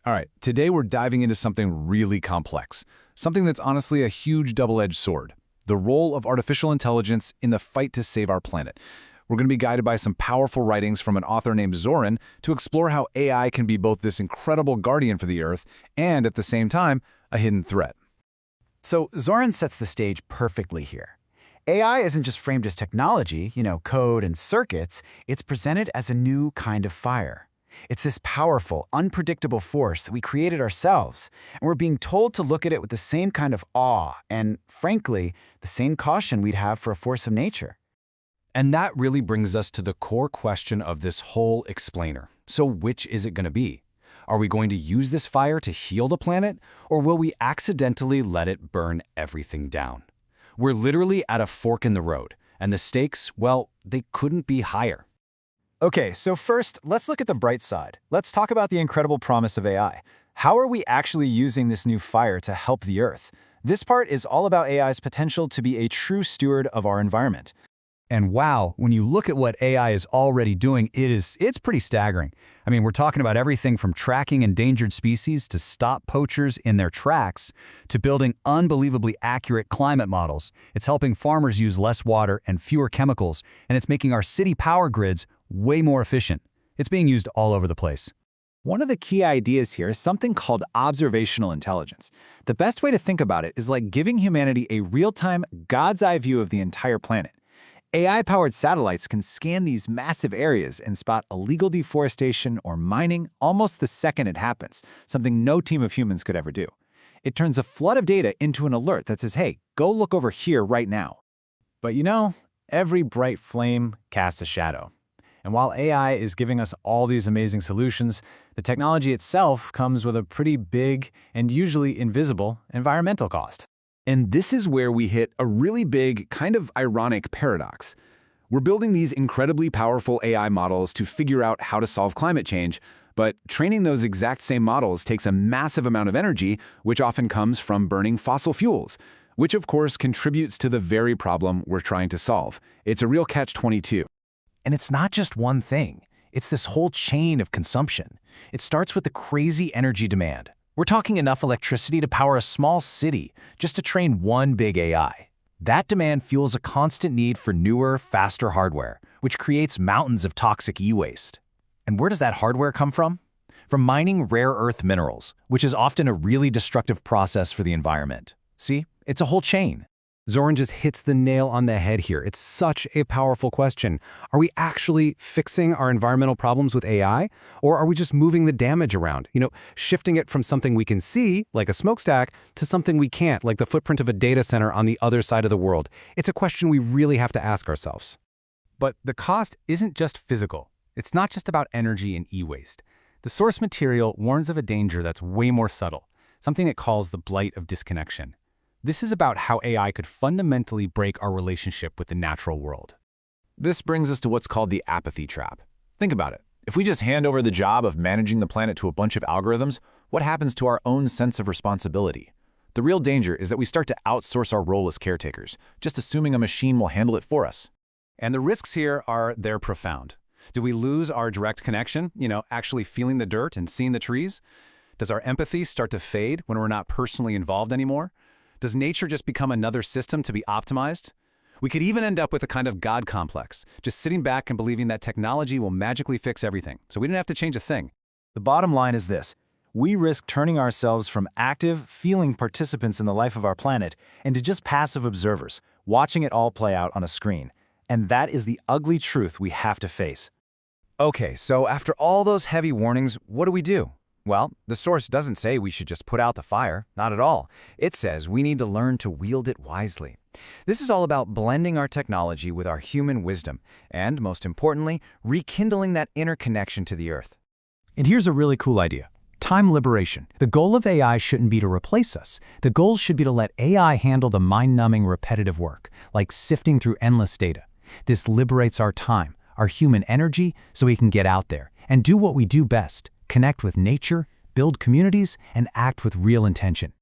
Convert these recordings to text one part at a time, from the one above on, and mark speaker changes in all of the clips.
Speaker 1: All right, today we're diving into something really complex, something that's honestly a huge double-edged sword, the role of artificial intelligence in the fight to save our planet. We're going to be guided by some powerful writings from an author named Zoran to explore how AI can be both this incredible guardian for the Earth and, at the same time, a hidden threat.
Speaker 2: So Zoran sets the stage perfectly here. AI isn't just framed as technology, code and circuits, it's presented as a new kind of fire. It's this powerful, unpredictable force that we created ourselves, and we're being told to look at it with the same kind of awe and, frankly, the same caution we'd have for a force of nature.
Speaker 3: And that really brings us to the core question of this whole explainer. So which is it going to be? Are we going to use this fire to heal the planet, or will we accidentally let it burn everything down? We're literally at a fork in the road, and the stakes, well, they couldn't be higher.
Speaker 2: Okay, so first, let's look at the bright side. Let's talk about the incredible promise of AI. How are we actually using this new fire to help the Earth? This part is all about AI's potential to be a true steward of our environment.
Speaker 4: And wow, when you look at what AI is already doing, it's pretty staggering. I mean, we're talking about everything from tracking endangered species to stop poachers in their tracks to building unbelievably accurate climate models. It's helping farmers use less water and fewer chemicals, and it's making our city power grids way more efficient. It's being used all over the place.
Speaker 2: One of the key ideas here is something called observational intelligence. The best way to think about it is like giving humanity a real-time, God's-eye view of the entire planet. AI-powered satellites can scan these massive areas and spot illegal deforestation or mining almost the second it happens, something no team of humans could ever do. It turns a flood of data into an alert that says, hey, go look over here right now. But every bright flame casts a shadow. And while AI is giving us all these amazing solutions, the technology itself comes with a pretty big and usually invisible environmental cost.
Speaker 1: And this is where we hit a really big, kind of ironic paradox. We're building these incredibly powerful AI models to figure out how to solve climate change, but training those exact same models takes a massive amount of energy, which often comes from burning fossil fuels, which of course contributes to the very problem we're trying to solve. It's a real catch-22.
Speaker 2: And it's not just one thing. It's this whole chain of consumption. It starts with the crazy energy demand. We're talking enough electricity to power a small city just to train one big AI. That demand fuels a constant need for newer, faster hardware, which creates mountains of toxic e-waste. And where does that hardware come from? From mining rare earth minerals, which is often a really destructive process for the environment. See, it's a whole chain.
Speaker 3: Zoran just hits the nail on the head here. It's such a powerful question. Are we actually fixing our environmental problems with AI? Or are we just moving the damage around? Shifting it from something we can see, like a smokestack, to something we can't, like the footprint of a data center on the other side of the world. It's a question we really have to ask ourselves.
Speaker 4: But the cost isn't just physical. It's not just about energy and e-waste. The source material warns of a danger that's way more subtle, something it calls the blight of disconnection. This is about how AI could fundamentally break our relationship with the natural world.
Speaker 1: This brings us to what's called the apathy trap. Think about it. If we just hand over the job of managing the planet to a bunch of algorithms, what happens to our own sense of responsibility? The real danger is that we start to outsource our role as caretakers, just assuming a machine will handle it for us.
Speaker 4: And the risks here they're profound. Do we lose our direct connection, actually feeling the dirt and seeing the trees? Does our empathy start to fade when we're not personally involved anymore? Does nature just become another system to be optimized? We could even end up with a kind of God complex, just sitting back and believing that technology will magically fix everything, so we didn't have to change a thing.
Speaker 2: The bottom line is this. We risk turning ourselves from active, feeling participants in the life of our planet into just passive observers, watching it all play out on a screen. And that is the ugly truth we have to face. Okay, so after all those heavy warnings, what do? Well, the source doesn't say we should just put out the fire, not at all. It says we need to learn to wield it wisely. This is all about blending our technology with our human wisdom, and most importantly, rekindling that inner connection to the Earth. And here's a really cool idea. Time liberation. The goal of AI shouldn't be to replace us. The goal should be to let AI handle the mind-numbing repetitive work, like sifting through endless data. This liberates our time, our human energy, so we can get out there and do what we do best. Connect with nature, build communities, and act with real intention.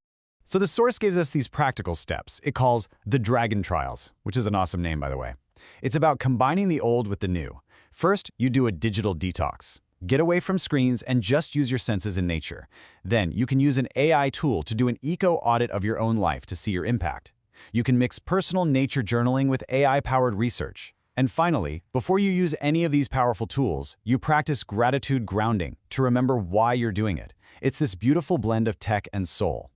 Speaker 2: So the source gives us these practical steps. It calls the Dragon Trials, which is an awesome name, by the way. It's about combining the old with the new. First, you do a digital detox. Get away from screens and just use your senses in nature. Then you can use an AI tool to do an eco-audit of your own life to see your impact. You can mix personal nature journaling with AI-powered research. And finally, before you use any of these powerful tools, you practice gratitude grounding to remember why you're doing it. It's this beautiful blend of tech and soul.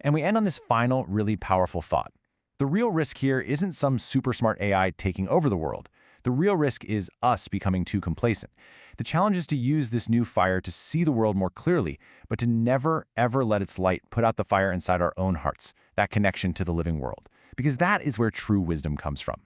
Speaker 5: And we end on this final, really powerful thought. The real risk here isn't some super smart AI taking over the world. The real risk is us becoming too complacent. The challenge is to use this new fire to see the world more clearly, but to never, ever let its light put out the fire inside our own hearts, that connection to the living world. Because that is where true wisdom comes from.